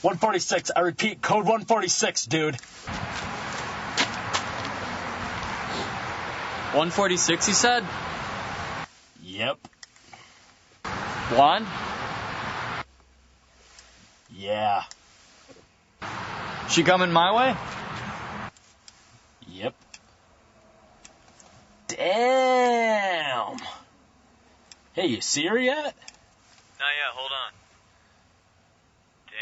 146. I repeat, code 146, dude. 146, you said? Yep. Blonde? Yeah. She coming my way? Yep. Damn. Hey, you see her yet? Not yet, hold on. Damn.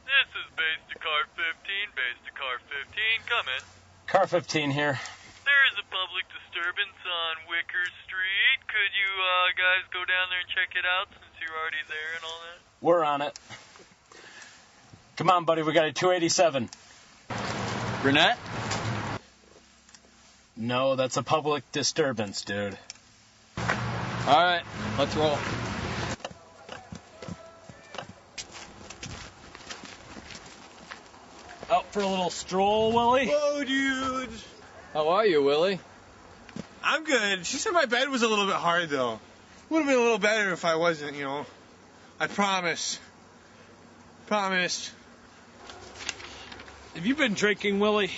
This is base to car 15, base to car 15, come in. Car 15 here. There is a public disturbance on Wicker Street. Could you guys go down there and check it out since you're already there and all that? We're on it. Come on, buddy, we got a 287. Brunette? No, that's a public disturbance, dude. Alright, let's roll. Out for a little stroll, Willie? Whoa, dude. How are you, Willie? I'm good. She said my bed was a little bit hard, though. Would have been a little better if I wasn't, you know. I promise. Promise. Have you been drinking, Willie?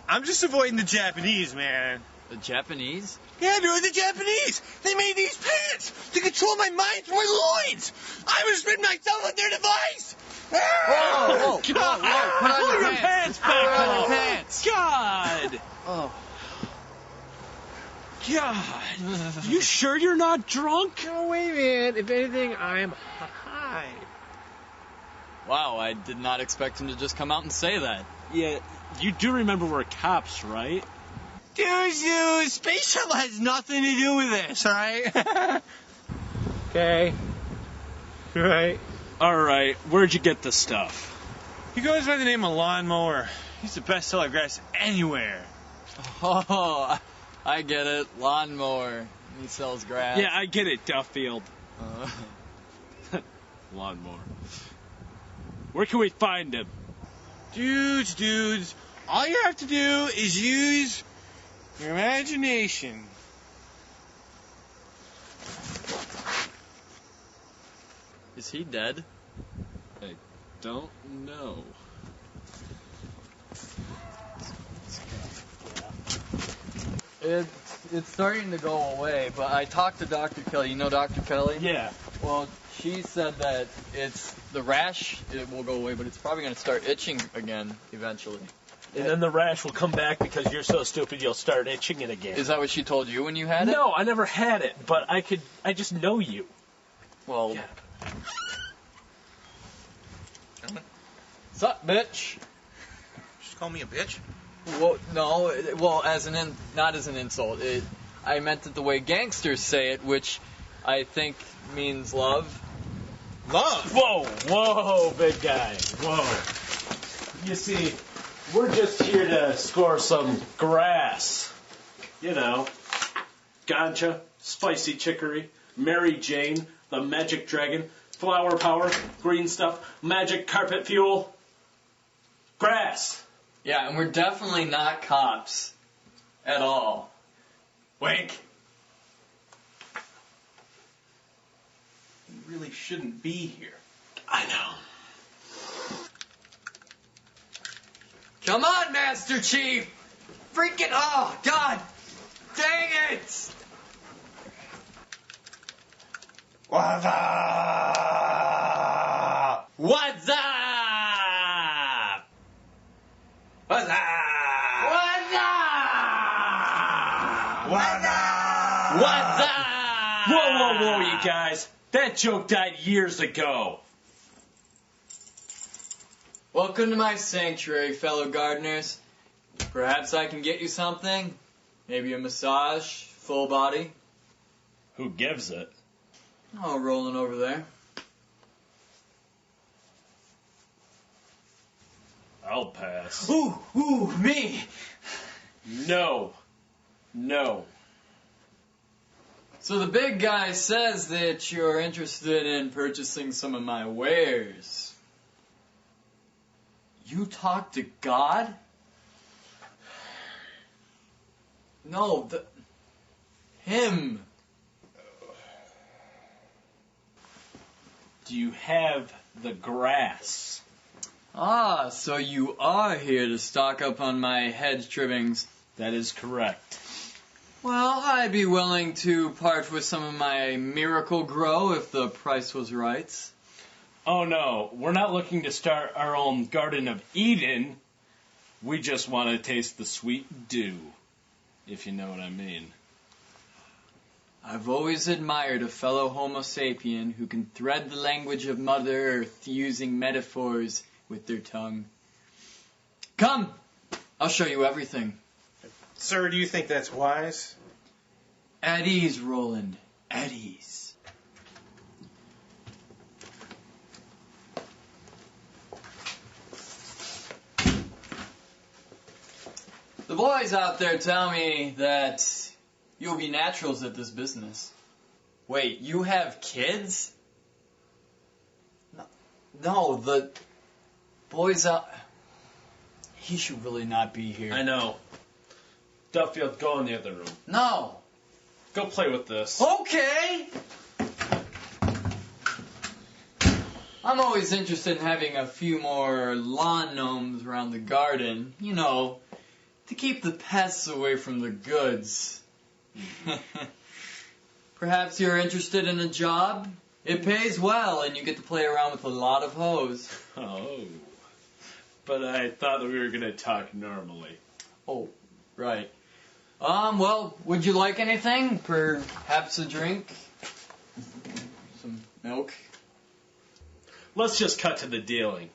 I'm just avoiding the Japanese, man. The Japanese? Yeah, dude, the Japanese. They made these pants to control my mind through my loins. I would spin myself on their device. Whoa, put on your pants. Back Put on your up. pants. God! Oh. God! You sure you're not drunk? No way, man. If anything, I'm high. Wow, I did not expect him to just come out and say that. Yeah, you do remember we're cops, right? Dude, Space Shuttle has nothing to do with this, alright? Okay. Right. Alright, where'd you get the stuff? He goes by the name of Lawnmower. He's the best seller grass anywhere. Oh, I get it. Lawnmower. He sells grass. Yeah, I get it, Duffield. Uh, Lawnmower. Where can we find him? Dudes, all you have to do is use your imagination. Is he dead? I don't know. It's starting to go away, but I talked to Dr. Kelly. You know Dr. Kelly? Yeah. Well, she said that it's the rash, it will go away, but it's probably going to start itching again eventually. And then the rash will come back because you're so stupid you'll start itching it again. Is that what she told you when you had it? No, I never had it, but I just know you. Well, Yeah. sup, bitch? Just call me a bitch? Well, no, well, not as an insult. I meant it the way gangsters say it, which I think means love. Love? Whoa, big guy. Whoa. You see, we're just here to score some grass. You know, ganja, spicy chicory, Mary Jane, the magic dragon, flower power, green stuff, magic carpet fuel, grass. Yeah, and we're definitely not cops. At all. Wink. You really shouldn't be here. I know. Come on, Master Chief! Freaking, oh, God! Dang it! What's up? What's up? What's up? What's up? What's up? What's up? Whoa, you guys. That joke died years ago. Welcome to my sanctuary, fellow gardeners. Perhaps I can get you something? Maybe a massage, full body? Who gives it? Oh, rolling over there. I'll pass. Ooh, me! No. So the big guy says that you're interested in purchasing some of my wares. You talk to God? No, him. Do you have the grass. Ah, so you are here to stock up on my hedge trimmings. That is correct. Well, I'd be willing to part with some of my miracle grow if the price was right. Oh no, we're not looking to start our own Garden of Eden. We just want to taste the sweet dew, if you know what I mean. I've always admired a fellow Homo sapien who can thread the language of Mother Earth using metaphors with their tongue. Come, I'll show you everything. Sir, do you think that's wise? At ease, Roland. At ease. The boys out there tell me that you'll be naturals at this business. Wait, you have kids? No, the boys out... He should really not be here. I know. Duffield, go in the other room. No. Go play with this. Okay. I'm always interested in having a few more lawn gnomes around the garden. You know, to keep the pests away from the goods. Perhaps you're interested in a job? It pays well and you get to play around with a lot of hose. Oh. But I thought that we were going to talk normally. Oh, right. Well, would you like anything? Perhaps a drink? Some milk? Let's just cut to the dealing.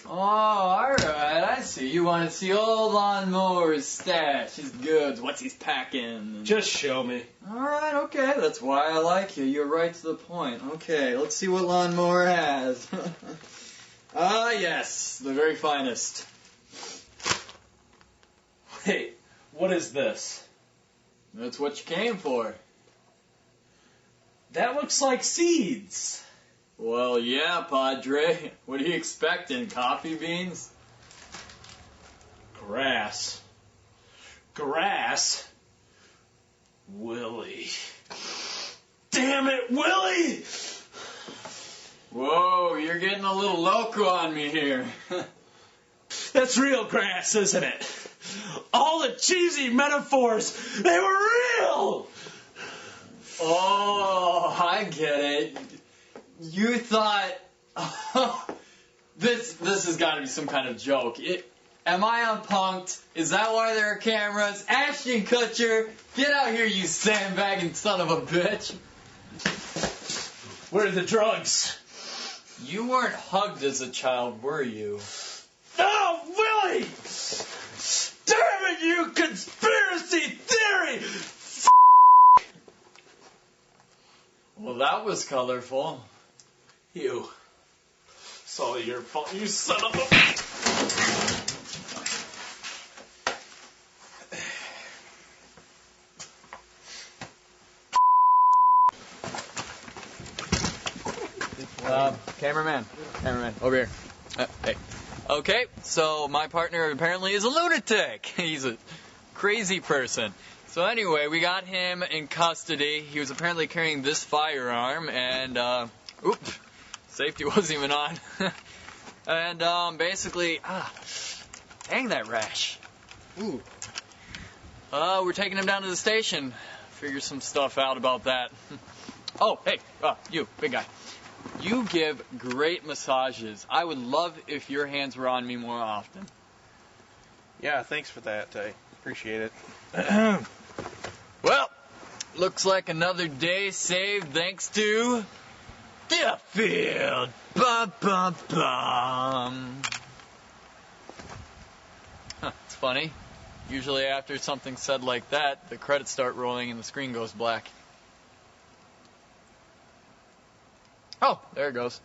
Oh, alright, I see. You want to see old Lawnmower's stash, his goods, what's he's packing. Just show me. Alright, okay, that's why I like you. You're right to the point. Okay, let's see what Lawnmower has. Ah, yes, the very finest. Wait, what is this? That's what you came for. That looks like seeds. Well, yeah, Padre. What are you expecting, coffee beans? Grass. Grass? Willie. Damn it, Willie! Whoa, you're getting a little loco on me here. That's real grass, isn't it? All the cheesy metaphors, they were real! Oh, I get it. You thought, this has got to be some kind of joke. Am I unpunked? Is that why there are cameras? Ashton Kutcher, get out here, you sandbagging son of a bitch. Where are the drugs? You weren't hugged as a child, were you? Oh, Willie! Damn it, you conspiracy theory! Well, that was colorful. You. It's all your fault, you son of a... Cameraman, over here. Hey. Okay, so my partner apparently is a lunatic. He's a crazy person. So anyway, we got him in custody. He was apparently carrying this firearm, and, oops, safety wasn't even on. And, basically, dang that rash. Ooh. We're taking him down to the station. Figure some stuff out about that. Oh, hey, you, big guy. You give great massages. I would love if your hands were on me more often. Yeah, thanks for that. I appreciate it. Well, looks like another day saved thanks to Duffield. Bum, bum, bum. It's funny. Usually after something said like that, the credits start rolling and the screen goes black. Oh, there it goes.